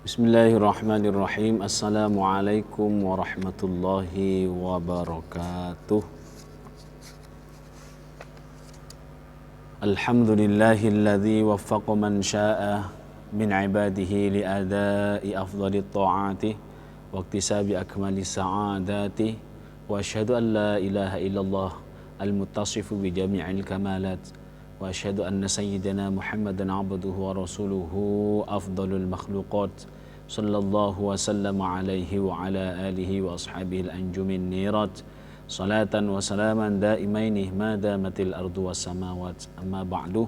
Bismillahirrahmanirrahim. Assalamualaikum warahmatullahi wabarakatuh. Alhamdulillahilladzi waffaqa man syaa min ibadihi li adai afdhalit ta'ati wa iktisabi akmali sa'adati wa asyhadu an la ilaha illallah al-muttasifu bi jami'il kamalat wa asyhadu anna sayyidina Muhammadan abduhu wa rasuluhu afdhalul makhluqat sallallahu wa sallama alaihi wa ala alihi wa ashabihi al-anjumin nirat salatan wa salaman daimaini ma damatil ardu was samawat amma ba'du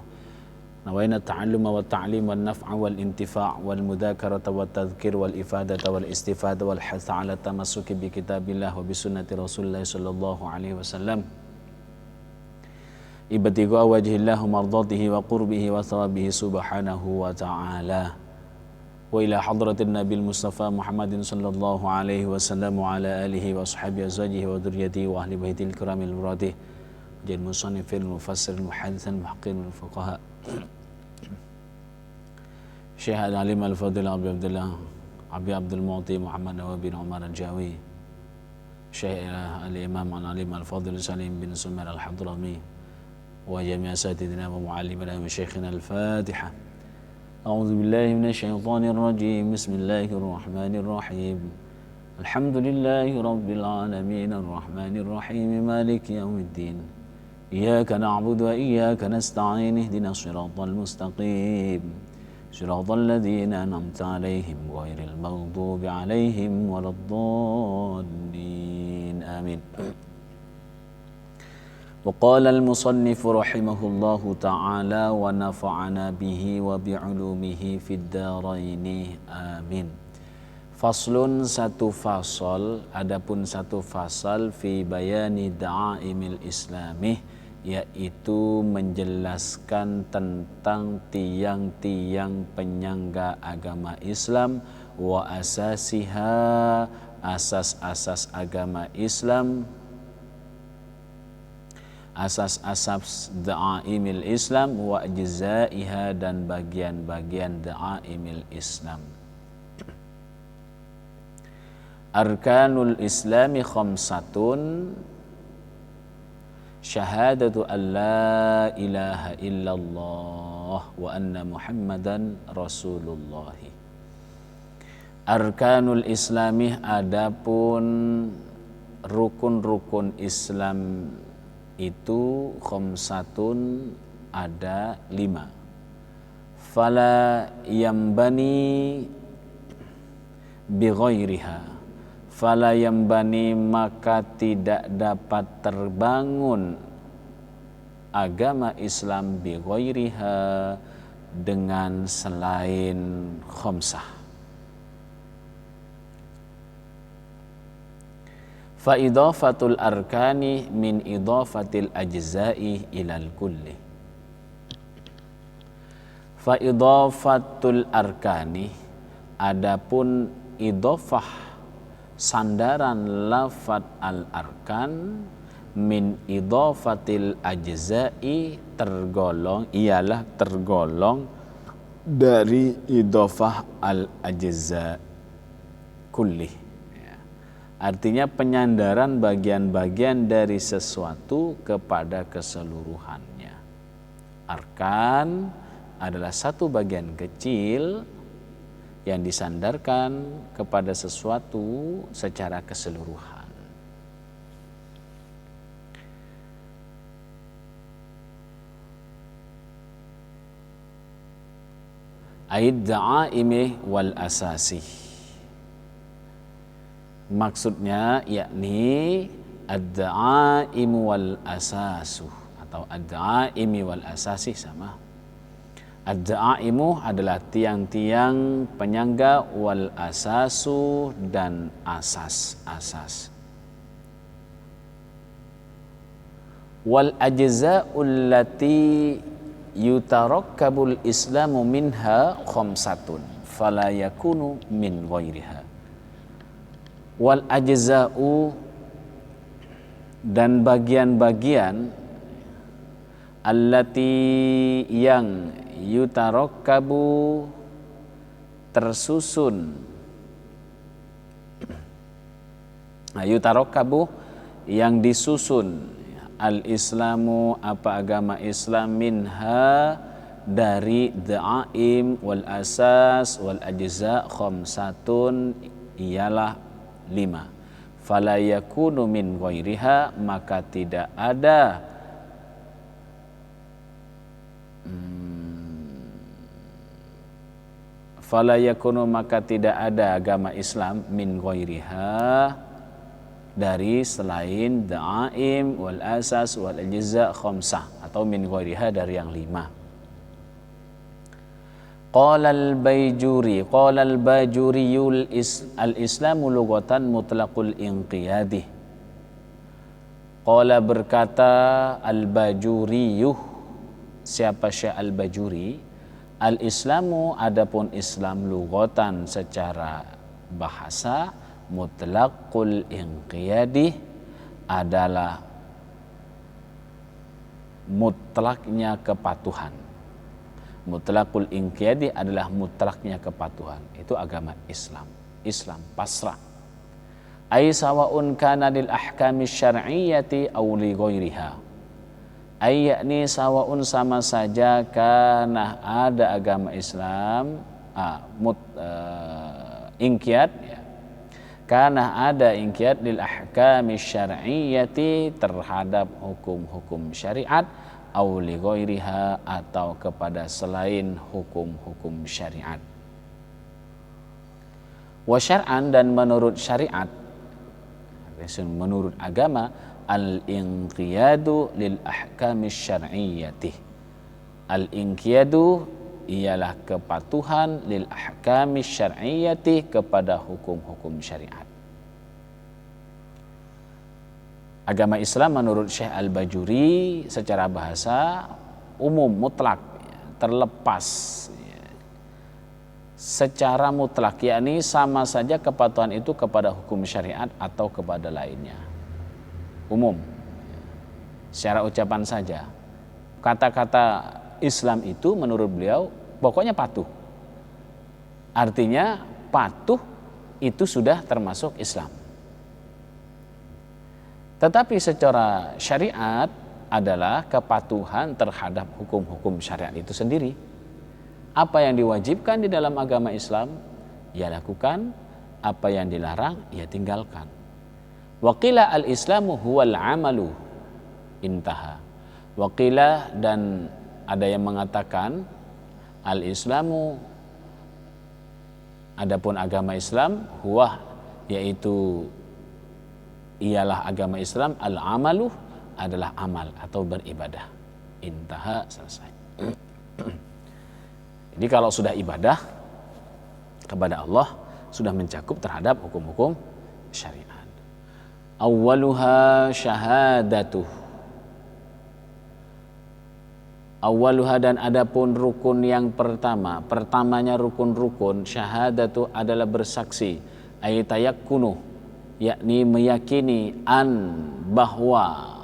nawaina ta'alluma wa ta'lim wan naf'a wal intifa' wal mudzakarata wat tadhkir wal ifadata wal istifada wal hatha ala tamassuki bi kitabillah wa bi sunnati rasulillah sallallahu alaihi wasallam ibtigha wajhillah mardatihi wa qurbihi wa thawabihi subhanahu wa ta'ala wa ila hadratin nabil mustafa Muhammadin sallallahu alaihi wasallam wa ala alihi wa ashabihi azwajihi wa dhurriyyatihi wa ahli baitil kiramil muradih jal musannifil mufassir muhadditsan muhaqqiqin fuqaha Syekh Al-Alim Al-Fadil Abi Abdul Mu'ti Muhammad Nawawi bin Umar Al-Jawi Syekh Al-Imam Al-Alim Al-Fadil Salim bin Sumar Al-Hadrami wa jami' asatidina wa mu'allimina wa syekhina Al-Fatiha. A'udzu billahi minasy syaithanir rajim. Bismillahir rahmanir rahim. Alhamdulillahi rabbil alamin arrahmanir rahim maliki yaumiddin. Iyyaka na'budu wa iyyaka nasta'in ihdinas siratal mustaqim. Siratal ladzina an'amta 'alaihim ghairil maghdubi 'alaihim waladdallin. Amin. وقال المصنف رحمه الله تعالى ونفعنا به وبعلومه في الدارين آمين. Faslun satu fasal, adapun satu fasal fi bayani da'aimil islamih, yaitu menjelaskan tentang tiang-tiang penyangga agama Islam wa asasiha, asas-asas agama Islam, asas-asas da'aimil Islam wa ajzaiha, dan bagian-bagian da'aimil Islam. Arkanul Islami khamsatun, syahadatu an la ilaha illallah wa anna Muhammadan Rasulullah. Arkanul Islami, adapun rukun-rukun Islam itu khamsatun, ada 5. Fala yambani bighairiha, fala yambani, maka tidak dapat terbangun agama Islam bighairiha, dengan selain khamsah. Fa idhafatul arkani min idhafatil ajza'i ilal kulli. Fa idhafatul arkani, adapun idhafah sandaran lafad al arkan, min idhafatil ajza'i, tergolong dari idhafah al ajza kulli. Artinya penyandaran bagian-bagian dari sesuatu kepada keseluruhannya. Arkan adalah satu bagian kecil yang disandarkan kepada sesuatu secara keseluruhan. Aid da'aimi wal asasi, maksudnya yakni ad-da'aimu wal asasu, atau ad-da'aimi wal asasi sama. Ad-da'aimu adalah tiang-tiang penyangga, wal asasu, dan asas-asas. Wal ajza'ul lati yutarakkabul islamu minha khamsatun fala yakunu min ghairiha. Wal ajza'u, dan bagian-bagian, allati, yang, yutarakkabu, tersusun. Yutarakabu yang disusun, al-islamu apa agama Islam, minha dari da'aim wal asas wal ajza khamsatun ialah 5. Fala yakunu min ghairiha maka tidak ada fala yakunu maka tidak ada agama Islam min ghairiha dari selain da'aim wal asas wal ajza khamsah atau min ghairiha dari yang 5. Qala al-Bajuri al-Islamu lughatan mutlaqul inqiyadi. Qala berkata al-Bajuri, siapa Syekh al-Bajuri, al-Islamu adapun Islam lughatan secara bahasa, mutlaqul inqiyadi adalah mutlaknya kepatuhan. Mutlaqul inqiyadi adalah mutlaknya kepatuhan. Itu agama Islam. Islam pasrah. Ai sawaun kana lil ahkami syar'iyyati aw li ghairiha. Ai yakni sawaun sama saja kana ada agama Islam inqiyad ya. Karena ada inqiyad lil ahkami syar'iyyati terhadap hukum-hukum syariat au li ghairiha atau kepada selain hukum-hukum syariat. Wa syar'an dan menurut syariat, menurut agama, al-inqiyadu lil ahkami syar'iyyati. Al-inqiyadu ialah kepatuhan lil ahkami syar'iyyati kepada hukum-hukum syariat. Agama Islam menurut Syekh Al-Bajuri secara bahasa umum, mutlak, terlepas secara mutlak, yakni sama saja kepatuhan itu kepada hukum syariat atau kepada lainnya. Umum, secara ucapan saja. Kata-kata Islam itu menurut beliau pokoknya patuh. Artinya patuh itu sudah termasuk Islam. Tetapi secara syariat adalah kepatuhan terhadap hukum-hukum syariat itu sendiri. Apa yang diwajibkan di dalam agama Islam ia lakukan, apa yang dilarang ia tinggalkan. Waqila al-islamu huwal amalu intaha. Waqila dan ada yang mengatakan al-islamu adapun agama Islam huwa yaitu ialah agama Islam, al-amalu adalah amal atau beribadah. Intaha, selesai. Jadi kalau sudah ibadah kepada Allah sudah mencakup terhadap hukum-hukum syariat. Awwaluha syahadatuh. Awwaluha dan adapun rukun yang pertamanya rukun-rukun syahadatu adalah bersaksi, ayatayakkunu, yakni meyakini bahwa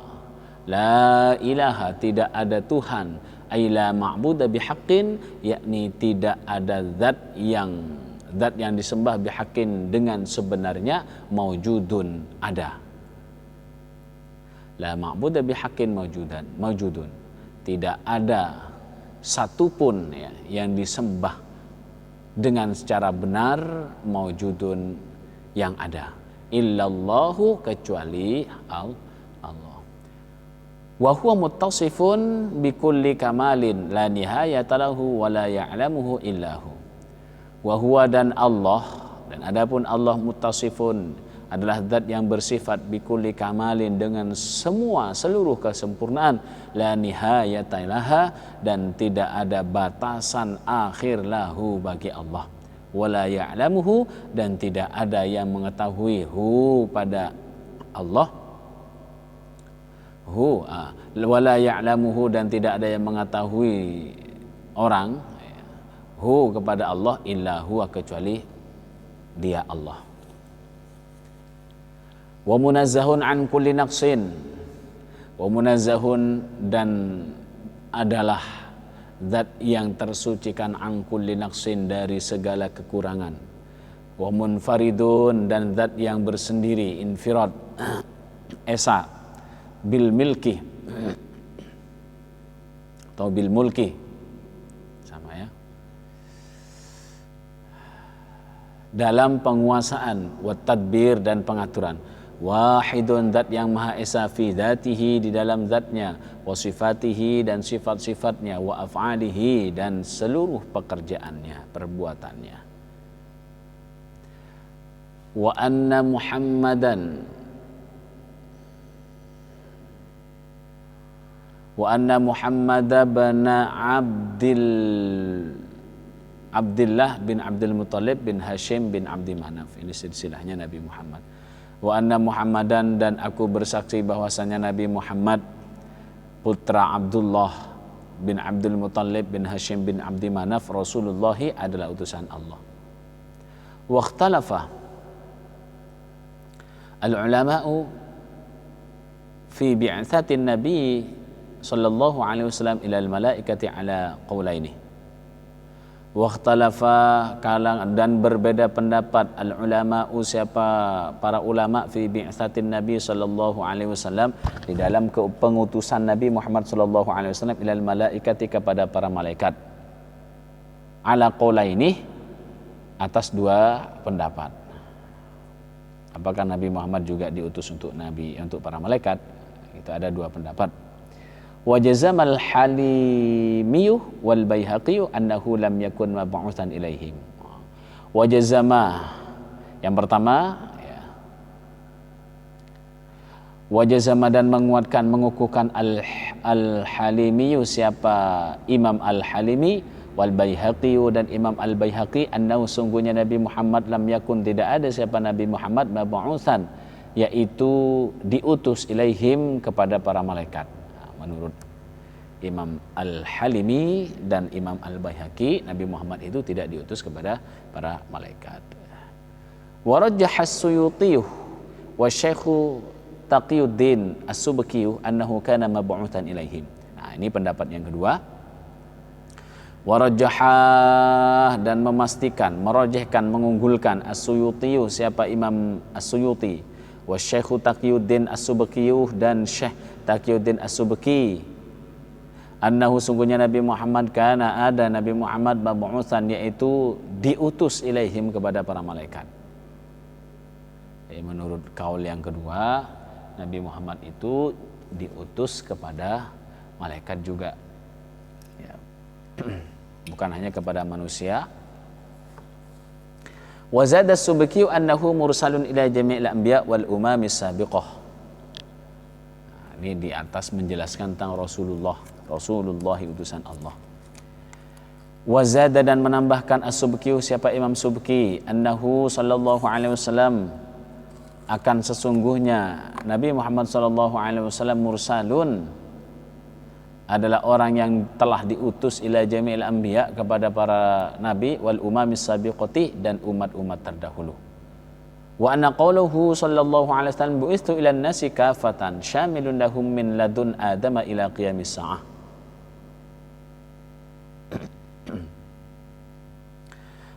la ilaha tidak ada Tuhan, ay la ma'budu bihaqqin, yakni tidak ada zat yang disembah bihaqqin dengan sebenarnya, maujudun ada. La ma'budu bihaqqin maujudun. Tidak ada satupun yang disembah dengan secara benar, maujudun yang ada. Illallahu kecuali Allah. Wa huwa muttasifun bikulli kamalin la nihayata lahu wa la ya'lamuhu illahu. Wa huwa dan Allah, dan adapun Allah muttasifun adalah zat yang bersifat bikulli kamalin dengan seluruh kesempurnaan, la nihayata laha dan tidak ada batasan akhir lahu bagi Allah. Wala ya'lamuhu dan tidak ada yang mengetahui pada Allah. Wala ya'lamuhu dan tidak ada yang mengetahui orang kepada Allah illa huwa kecuali dia Allah. Wa munazzahun an kulli naqsin. Wa munazzahun dan adalah zat yang tersucikan an kulli naqsin dari segala kekurangan, wa munfaridun dan zat yang bersendiri infirad esa bil milki atau bil mulki sama ya, dalam penguasaan, wa tadbir dan pengaturan, wahidun zat yang maha esa fi dzatihi di dalam zatnya, wa sifatihi dan sifat-sifatnya, wa af'alihi dan seluruh pekerjaannya, perbuatannya. Wa anna Muhammad bin Abdullah bin Abdul Muttalib bin Hashim bin Abdi Manaf. Ini silsilahnya Nabi Muhammad. Wa anna Muhammadan dan aku bersaksi bahwasanya Nabi Muhammad putra Abdullah bin Abdul Muttalib bin Hashim bin Abdi Manaf Rasulullah adalah utusan Allah. Wa ikhtalafa al-ulama'u fi bi'atsatin Nabi sallallahu alaihi wasallam ila al-malaikati ala qaulaini. Wakhtalafa kalang dan berbeda pendapat al-ulama siapa para ulama fi bi'tsatin Nabi sallallahu alaihi wasallam di dalam pengutusan Nabi Muhammad sallallahu alaihi wasallam ilal malaikati kepada para malaikat. Ala qaulaini atas dua pendapat. Apakah Nabi Muhammad juga diutus untuk para malaikat? Itu ada dua pendapat. Wa jazamal Halimiyyu wal Baihaqi annahu lam yakun mab'utsan ilaihim. Wa jazama yang pertama ya. Wa jazama dan menguatkan mengukuhkan al-Halimiyyu siapa Imam Al-Halimi wal Baihaqi dan Imam Al-Baihaqi annahu sungguhnya Nabi Muhammad lam yakun tidak ada siapa Nabi Muhammad mab'utsan yaitu diutus ilaihim kepada para malaikat. Menurut Imam Al-Halimi dan Imam Al-Baihaqi, Nabi Muhammad itu tidak diutus kepada para malaikat. Wa rajjaha as-Suyuti wa Syekh Taqiyuddin As-Subki annahu kana mab'utsan ilaihim. Nah, ini pendapat yang kedua. Wa rajjaha dan memastikan, merojehkan, mengunggulkan As-Suyuti siapa Imam As-Suyuti wa Syekh Taqiyuddin As-Subki dan Syekh Taqiyuddin As-Subki annahu sungguhnya Nabi Muhammad kana ada Nabi Muhammad mab'utsan yaitu diutus ilaihim kepada para malaikat. Menurut kaul yang kedua Nabi Muhammad itu diutus kepada malaikat juga ya. Bukan hanya kepada manusia. Wa zada as-Subki annahu mursalun ila jami'il anbiya wal umamis sabiqah. Ini di atas menjelaskan tentang Rasulullah utusan Allah. Wazada dan menambahkan as-Subki siapa Imam Subki annahu sallallahu alaihi wasallam akan sesungguhnya Nabi Muhammad sallallahu alaihi wasallam mursalun adalah orang yang telah diutus ila jami'il anbiya kepada para nabi wal umamis sabiqati dan umat-umat terdahulu. Wa anna qawluhu sallallahu alaihi wasallam bu'istu ila nasi kafatan syamilun lahum min ladun adama ila qiyamis sa'ah.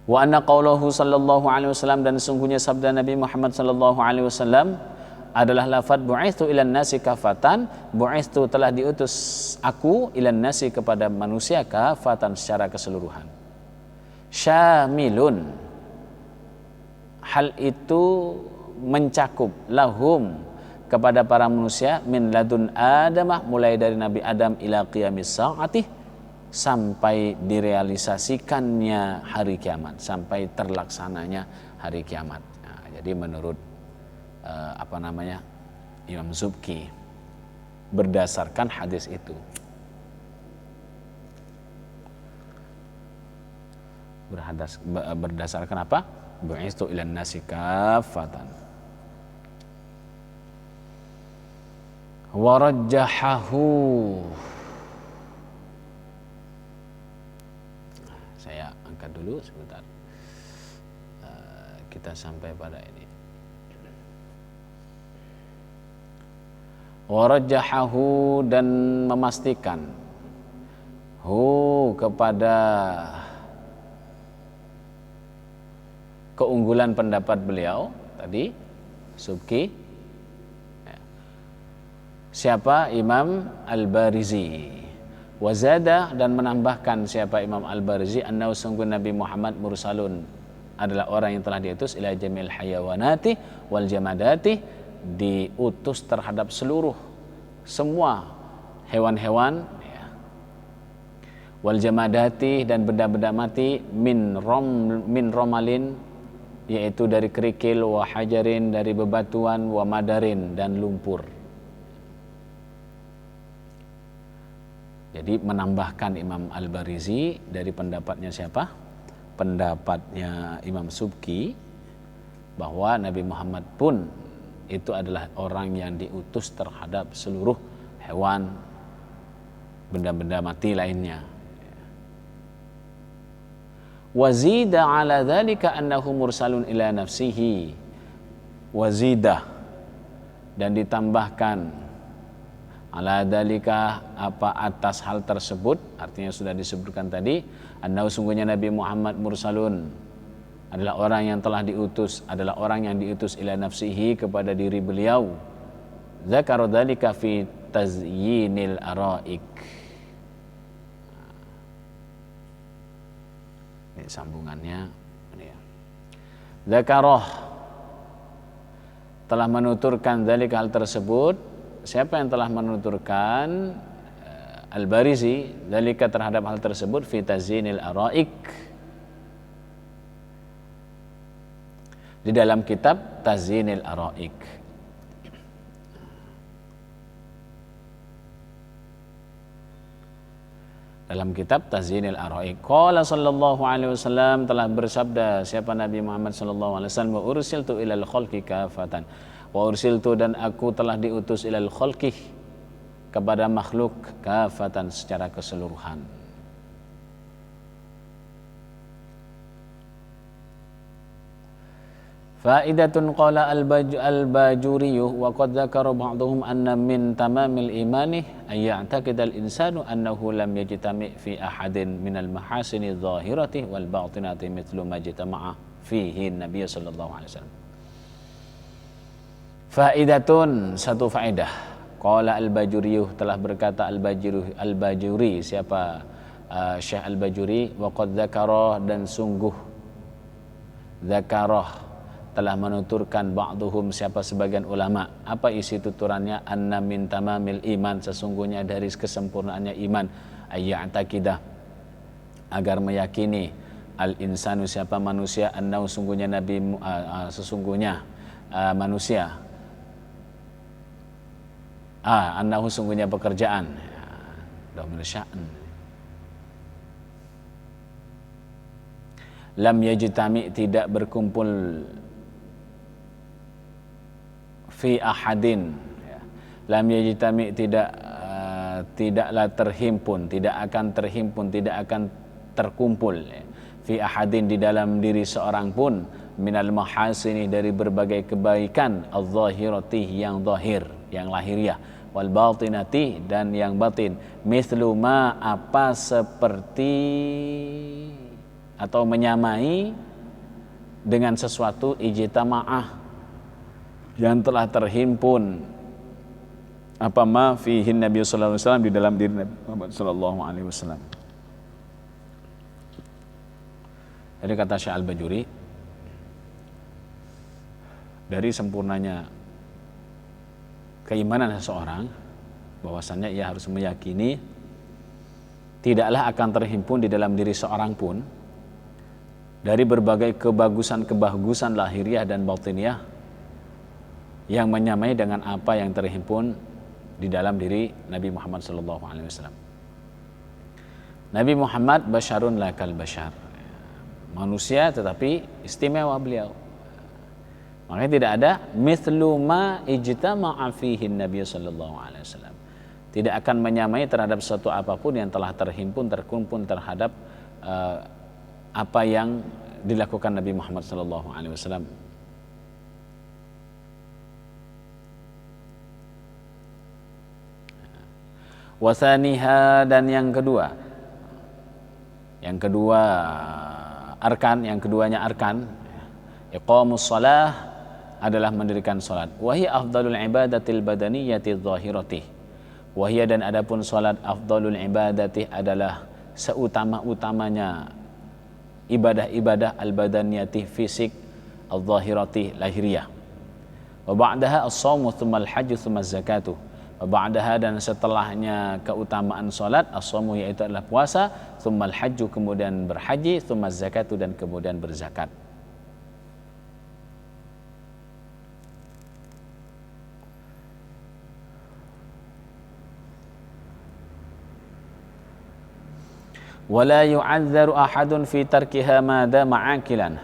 Wa anna qawluhu sallallahu alaihi wasallam dan sungguhnya sabda Nabi Muhammad sallallahu alaihi wasallam adalah lafaz bu'istu ila nasi kafatan, bu'istu telah diutus aku ila nasi kepada manusia kafatan secara keseluruhan. Syamilun hal itu mencakup lahum kepada para manusia min ladun adamah mulai dari Nabi Adam ila qiyamis sa'ati sampai direalisasikannya hari kiamat, sampai terlaksananya hari kiamat. Nah, jadi menurut Imam Subki berdasarkan hadis itu berdasarkan apa? Bu'istu ilan nasi kafatan wa rajjahahu. Saya angkat dulu sebentar. Kita sampai pada ini. Wa rajjahahu dan memastikan kepada keunggulan pendapat beliau tadi Subki. Siapa? Imam Al-Barizi. Wazada, dan menambahkan siapa Imam Al-Barizi, annahu sungguh Nabi Muhammad mursalun, adalah orang yang telah diutus ila jamil hayawanati wal jamadati, diutus terhadap seluruh semua hewan-hewan ya. Wal jamadati, dan benda-benda mati, min romalin, yaitu dari kerikil, wa hajarin, dari bebatuan, wa madarin, dan lumpur. Jadi menambahkan Imam Al-Barizi dari pendapatnya siapa? Pendapatnya Imam Subki, bahwa Nabi Muhammad pun itu adalah orang yang diutus terhadap seluruh hewan, benda-benda mati lainnya. Wazida ala dzalika annahu mursalun ila nafsihi. Wazida, dan ditambahkan ala dzalika, apa atas hal tersebut, artinya sudah disebutkan tadi, annahu sungguhnya Nabi Muhammad mursalun, adalah orang yang telah diutus, adalah orang yang diutus ila nafsihi, kepada diri beliau. Dzakara dzalika fi tazyinil araik. Ini sambungannya ini ya. Dzakaroh, telah menuturkan dzalika, hal tersebut. Siapa yang telah menuturkan? Al-Barizi, dzalika, terhadap hal tersebut, fi tazyinil araik, di dalam kitab Tazyinil Araik. Dalam kitab Tazyinil Araik, qala sallallahu alaihi wasallam, telah bersabda siapa Nabi Muhammad sallallahu alaihi wasallam, wa ursiltu ilal khalqi kafatan, wa ursiltu, dan aku telah diutus ilal khalqi, kepada makhluk, kafatan, secara keseluruhan. Faidatun, qala al-Bajuri, wa qad dzakara ba'dhum anna min tamamil imani ay ya'taqidal insanu annahu lam yajtami' fi ahadin minal mahasini adh-dhahirati wal batinati mithlu ma jtama'a fihi Nabi sallallahu alaihi wasallam. Faidatun, satu faedah. Qala al-Bajuri, telah berkata al-Bajuri, siapa? Syekh al-Bajuri. Wa qad dzakara, dan sungguh dzakarah, telah menuturkan ba'duhum, siapa sebagian ulama. Apa isi tuturannya? Anna min tamamil iman, sesungguhnya dari kesempurnaannya iman, ayya'taqidah, agar meyakini, al-insanu, siapa manusia, annahu, sungguhnya sesungguhnya manusia, annahu, sungguhnya pekerjaan, dhamir sya'n, lam yajtami, tidak berkumpul, fi ahadin, lam yajtami, tidaklah terhimpun, tidak akan terhimpun, tidak akan terkumpul, fi ahadin, di dalam diri seorang pun, minal mahasini, dari berbagai kebaikan, adh-dhahirati, yang zahir, yang lahiriah, wal batinati, dan yang batin, mithlu ma, apa seperti atau menyamai dengan sesuatu, ijtama'ah, yang telah terhimpun, apa ma fihi Nabi sallallahu alaihi wasallam, di dalam diri Nabi Muhammad sallallahu alaihi wasallam. Jadi kata Syekh Al-Bajuri, dari sempurnanya keimanan seseorang, bahwasannya ia harus meyakini tidaklah akan terhimpun di dalam diri seorang pun dari berbagai kebagusan lahiriah dan batiniah yang menyamai dengan apa yang terhimpun di dalam diri Nabi Muhammad SAW. Nabi Muhammad basyarun lakal basyar, manusia tetapi istimewa beliau. Makanya tidak ada mithlu ma ijtama'a fihi Nabi SAW. Tidak akan menyamai terhadap sesuatu apapun yang telah terhimpun, terkumpul terhadap apa yang dilakukan Nabi Muhammad SAW. Wasaniha, dan yang kedua, Yang kedua arkan, yang keduanya arkan. Iqamus shalah adalah mendirikan salat. Wa hiya afdalul ibadatil badaniyyati dhahirati. Wa hiya, dan adapun salat, afdalul ibadati adalah seutama-utamanya ibadah-ibadah al-badaniyati fisik, al-zahirati lahiriah. Wa ba'daha as-shaumu tsumma al-hajju tsumma az-zakatu. Wa ba'daha, dan setelahnya keutamaan salat, as-shaumu yaitu adalah puasa, tsumma al-hajju kemudian berhaji, tsumma az-zakatu dan kemudian berzakat. Wala yu'adzaru ahadun fi tarkiha ma dama aqilan.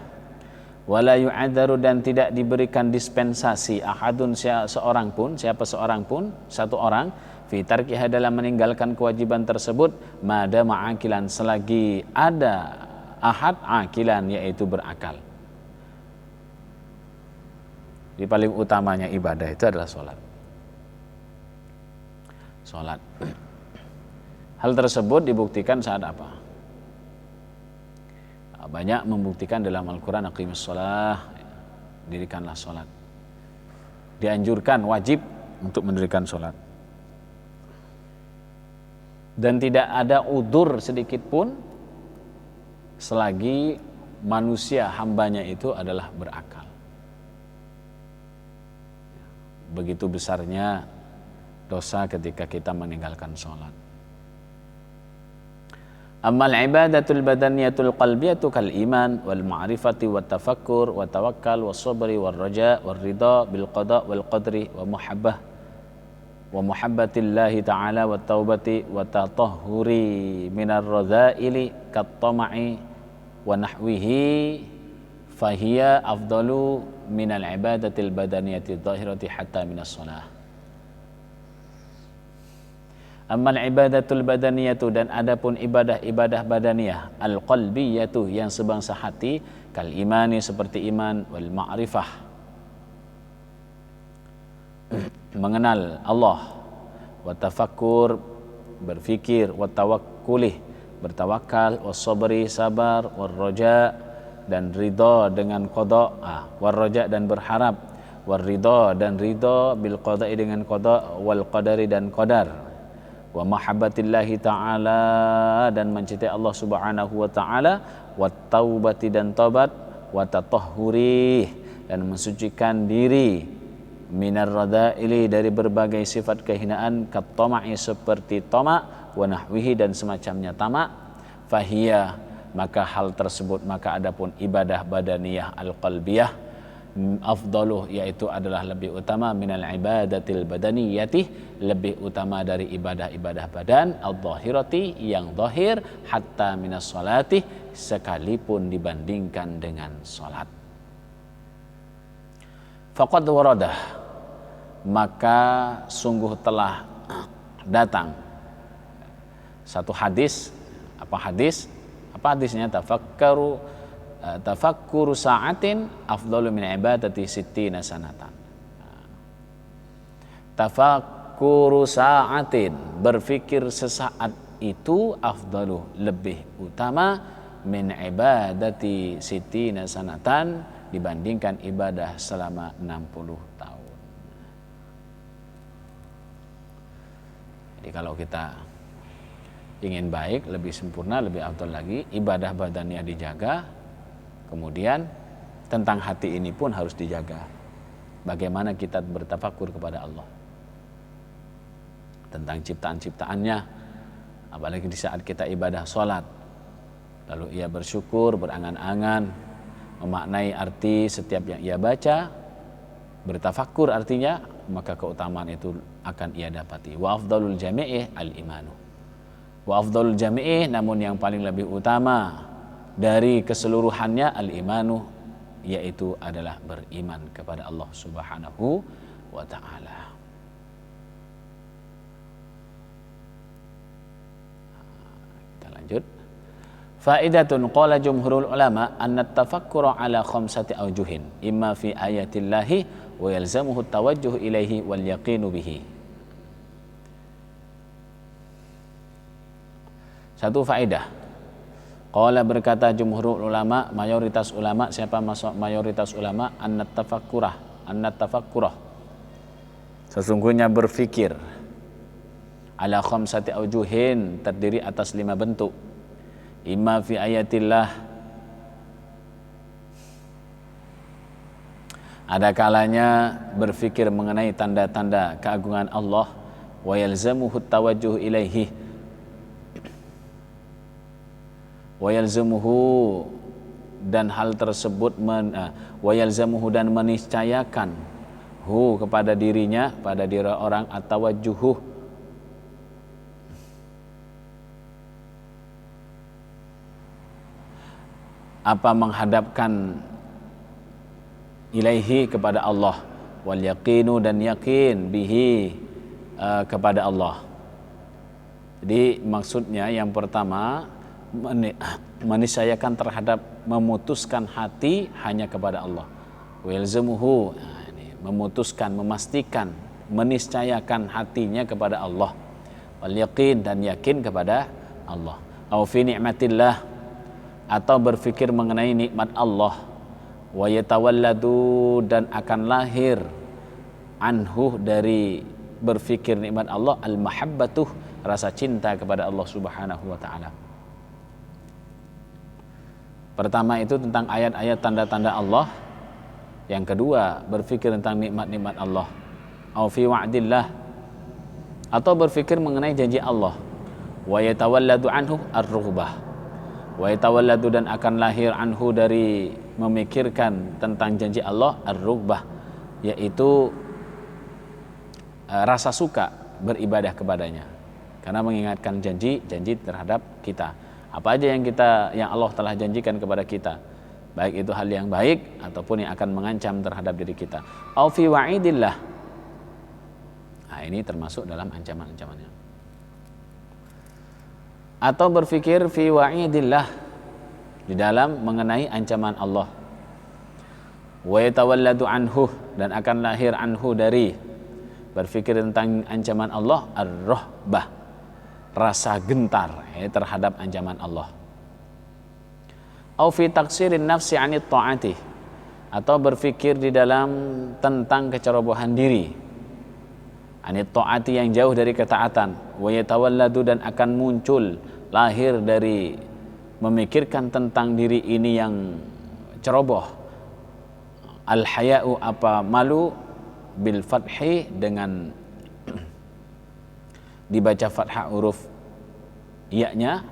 Wala yu'adzaru, dan tidak diberikan dispensasi ahadun, seorang pun, siapa seorang pun, satu orang, fi tarkiha dalam meninggalkan kewajiban tersebut, ma dama aqilan, selagi ada ahad aqilan yaitu berakal. Di paling utamanya ibadah itu adalah salat. Salat. Hal tersebut dibuktikan saat apa? Banyak membuktikan dalam Al-Quran, aqimus shalah, dirikanlah salat. Dianjurkan, wajib untuk mendirikan salat. Dan tidak ada udzur sedikit pun selagi manusia hambanya itu adalah berakal. Begitu besarnya dosa ketika kita meninggalkan salat. Ammal ibadatul badaniyatul qalbiyatu kal iman wal ma'rifati wat tafakkur wat tawakkal was sabri war raja war ridha bil qada wal qadri wa muhabbatillahi ta'ala wat taubati wa tatahhuri minar radha'ili kat tama'i wa nahwihi fahiya afdalu minal ibadatil badaniyati dhahirati hatta minas shalah. Ammal ibadatul badaniyatu, dan adapun ibadah-ibadah badaniyah, al-qalbiyatu yang sebangsa hati, kal imani seperti iman, wal ma'rifah mengenal Allah, wa tafakkur berfikir, wa tawakkulih bertawakal, wa sabri sabar, wa raja dan ridha dengan qada, wa raja dan berharap, wa ridha dan ridha bil qada'i dengan qada, wal qadari dan qadar, wa mahabbatillahi ta'ala dan mencintai Allah subhanahu wa ta'ala, wa taubati dan taubat, wa tatahhuri dan mensucikan diri, minar radha'ili dari berbagai sifat kehinaan, kat tama'i seperti tamak, wa nahwihi dan semacamnya tamak, fahiyah maka hal tersebut, maka adapun ibadah badaniyah al-qalbiyah afdaluh yaitu adalah lebih utama minal ibadatil badaniyati, lebih utama dari ibadah-ibadah badan, al-dhahirati yang zahir, hatta minas salati sekalipun dibandingkan dengan salat. Faqad waradah, maka sungguh telah datang satu hadis. Apa hadis? Apa hadisnya? Tafakkuru sa'atin afdalu min ibadati sittina sanatan. Tafakkuru sa'atin, berfikir sesaat itu, afdalu lebih utama, min ibadati sittina sanatan dibandingkan ibadah selama 60 tahun. Jadi kalau kita ingin baik, lebih sempurna, lebih afdal lagi, ibadah badannya dijaga. Kemudian tentang hati ini pun harus dijaga. Bagaimana kita bertafakur kepada Allah tentang ciptaan-ciptaannya, apalagi di saat kita ibadah sholat, lalu ia bersyukur, berangan-angan, memaknai arti setiap yang ia baca, bertafakur artinya, maka keutamaan itu akan ia dapati. Wa afdalul jami'i al-imanu. Wa afdalul jami'i, namun yang paling lebih utama dari keseluruhannya, al-imanu, yaitu adalah beriman kepada Allah subhanahu wa ta'ala. Kita lanjut. Faidatun qala jumhurul ulama anna tafakkura ala khamsati awjuhin, imma fi ayatillahi wa yalzamuhu tawajjuh ilaihi wal yaqinu bihi. Satu faedah Qala berkata jumhur ulama, mayoritas ulama, siapa masuk mayoritas ulama? Annat tafakkurah. Sesungguhnya berfikir. Ala khamsati aujuhin, terdiri atas 5 bentuk. Imma fi ayatillah, ada kalanya berfikir mengenai tanda-tanda keagungan Allah, wa yalzamuhu tawajjuh ilaihi, wa yalzamuhu, dan hal tersebut wa yalzamuhu, dan meniscayakan hu, kepada dirinya, pada diri orang, at-tawajjuhu, apa, menghadapkan, ilaihi, kepada Allah, wal yaqinu, dan yakin, bihi, kepada Allah. Jadi maksudnya yang pertama, meniscayakan terhadap, memutuskan hati hanya kepada Allah. Walzamuhu, memutuskan, memastikan, meniscayakan hatinya kepada Allah. Wal yaqin, dan yakin kepada Allah. Au fi ni'matillah, atau berfikir mengenai nikmat Allah. Wa yatawalladu, dan akan lahir, anhu, dari berfikir nikmat Allah, al mahabbatuh, rasa cinta kepada Allah Subhanahu wa taala. Pertama itu tentang ayat-ayat tanda-tanda Allah. Yang kedua, berfikir tentang nikmat-nikmat Allah. Au fi wa'dillah, atau berfikir mengenai janji Allah. Wa yatawalladu anhu ar-rughbah. Wa yatawalladu, dan akan lahir, anhu, dari memikirkan tentang janji Allah, ar-rughbah, yaitu rasa suka beribadah kepadanya. Karena mengingatkan janji terhadap kita. Apa aja yang Allah telah janjikan kepada kita, baik itu hal yang baik ataupun yang akan mengancam terhadap diri kita. Au fi wa'idillah. Nah, ini termasuk dalam ancaman-ancamannya. Atau berfikir fi wa'idillah, di dalam mengenai ancaman Allah. Wa yatawalladu anhu, dan akan lahir, anhu, dari berfikir tentang ancaman Allah, ar-rahbah, rasa gentar terhadap ancaman Allah. Au fi taksirin nafsi 'anit ta'ati, atau berfikir di dalam tentang kecerobohan diri, 'anit ta'ati, yang jauh dari ketaatan. Wa yatawalladu, dan akan muncul, lahir, dari memikirkan tentang diri ini yang ceroboh, al haya'u, apa, malu, bil fathi, dengan dibaca fathah huruf ya-nya,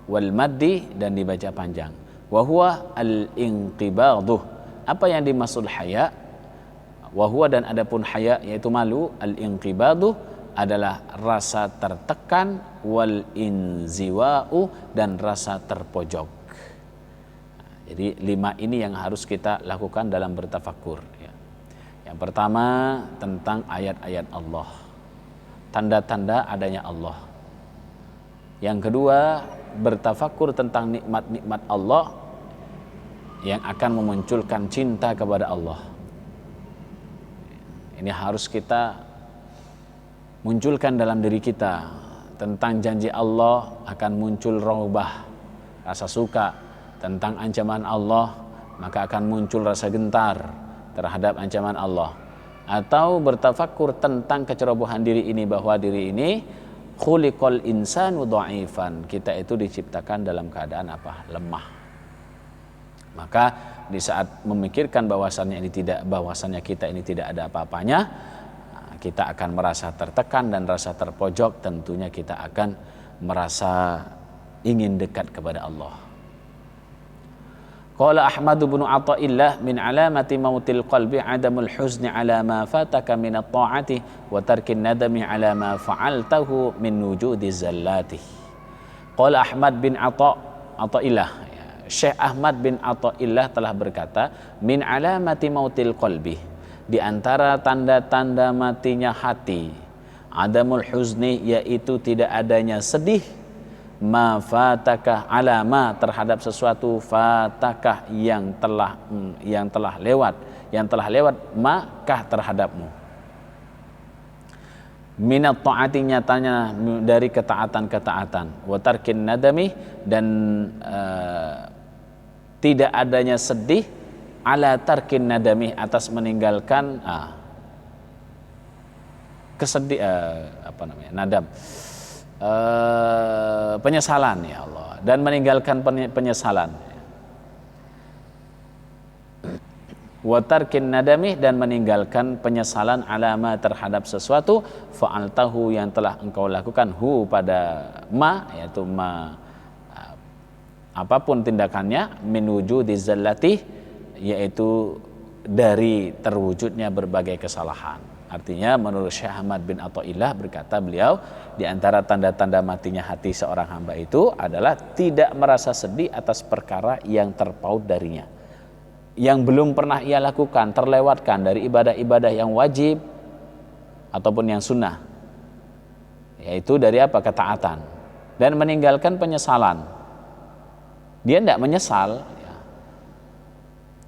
wal maddi, dan dibaca panjang. Wa huwa al-inqibadu, apa yang dimaksud haya? Wa huwa, dan adapun haya, yaitu malu, al-inqibadu adalah rasa tertekan, wal inziwa'u, dan rasa terpojok. Jadi 5 ini yang harus kita lakukan dalam bertafakur. Yang pertama tentang ayat-ayat Allah, tanda-tanda adanya Allah. Yang kedua, bertafakur tentang nikmat-nikmat Allah yang akan memunculkan cinta kepada Allah. Ini harus kita munculkan dalam diri kita. Tentang janji Allah akan muncul raubah, rasa suka. Tentang ancaman Allah, maka akan muncul rasa gentar terhadap ancaman Allah. Atau bertafakur tentang kecerobohan diri ini, bahwa diri ini khuliqal insanu dha'ifan, kita itu diciptakan dalam keadaan apa? Lemah. Maka di saat memikirkan bahwasannya kita ini tidak ada apa-apanya, kita akan merasa tertekan dan rasa terpojok. Tentunya kita akan merasa ingin dekat kepada Allah. Qala Ahmad bin Athaillah, min alamati mautil qalbi adamul huzni ala ma fataka min at-ta'ati wa tarkin nadami ala ma fa'altahu min wujudi zallati. Qala Ahmad bin Athaillah, Syekh Ahmad bin Athaillah telah berkata, min alamati mautil qalbi, di antara tanda-tanda matinya hati, adamul huzni, yaitu tidak adanya sedih, ma fatakah, alama, terhadap sesuatu, fatakah, yang telah lewat makah terhadapmu. minat taati nyatanya dari ketaatan-ketaatan, wa tarkin nadami dan tidak adanya sedih, ala tarkin nadami atas meninggalkan kesedih nadam, penyesalan ya Allah, dan meninggalkan penyesalan. Wa tarkin nadami dan meninggalkan penyesalan alama terhadap sesuatu fa'altahu yang telah engkau lakukan hu pada ma, yaitu ma apapun tindakannya, min wujudi zallati, yaitu dari terwujudnya berbagai kesalahan. Artinya menurut Syekh Ahmad bin Athaillah, berkata beliau, di antara tanda-tanda matinya hati seorang hamba itu adalah tidak merasa sedih atas perkara yang terpaut darinya, yang belum pernah ia lakukan, terlewatkan dari ibadah-ibadah yang wajib ataupun yang sunnah, yaitu dari apa? Ketaatan, dan meninggalkan penyesalan. Dia tidak menyesal ya.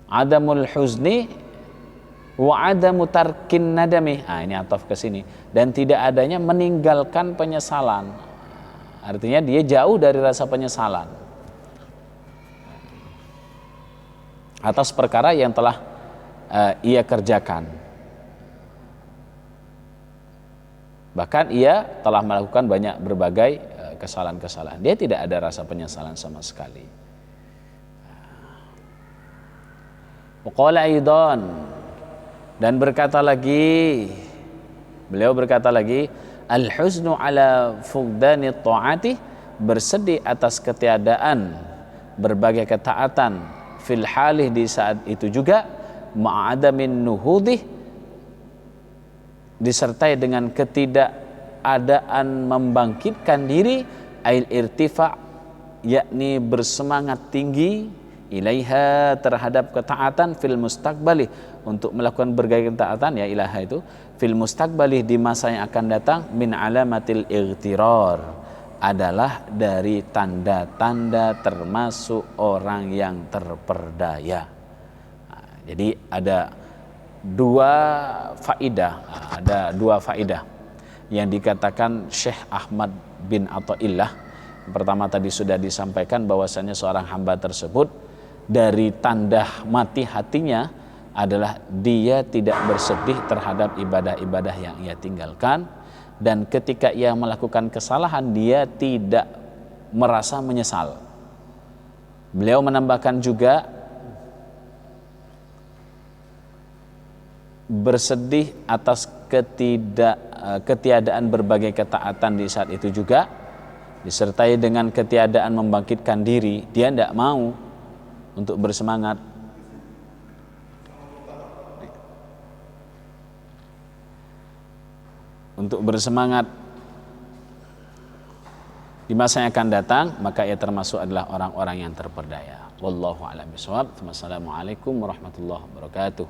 Adamul huzni wa adamu tarkin nadami. Ini ataf ke sini, dan tidak adanya meninggalkan penyesalan. Artinya dia jauh dari rasa penyesalan atas perkara yang telah ia kerjakan. Bahkan ia telah melakukan berbagai kesalahan-kesalahan. Dia tidak ada rasa penyesalan sama sekali. Qala aidan, dan berkata lagi, beliau berkata lagi, al-huznu ala fuqdani ta'ati, bersedih atas ketiadaan berbagai ketaatan, fil halih di saat itu juga, ma'adamin nuhudih, disertai dengan ketidakadaan membangkitkan diri, ail irtifa, yakni bersemangat tinggi, ilaiha terhadap ketaatan, fil mustaqbali untuk melakukan berbagai ketaatan ya ilaha itu, fil mustaqbali di masa yang akan datang, min alamatil ightirar, adalah dari tanda-tanda termasuk orang yang terperdaya. Jadi ada dua faidah yang dikatakan Syekh Ahmad bin Athaillah. Pertama tadi sudah disampaikan bahwasanya seorang hamba tersebut dari tanda mati hatinya adalah dia tidak bersedih terhadap ibadah-ibadah yang ia tinggalkan, dan ketika ia melakukan kesalahan dia tidak merasa menyesal. Beliau menambahkan juga bersedih atas ketiadaan berbagai ketaatan di saat itu juga, disertai dengan ketiadaan membangkitkan diri. Dia tidak mau untuk bersemangat di masa yang akan datang, maka ia termasuk adalah orang-orang yang terperdaya. Wallahu a'lam bishawab. Wassalamualaikum warahmatullahi wabarakatuh.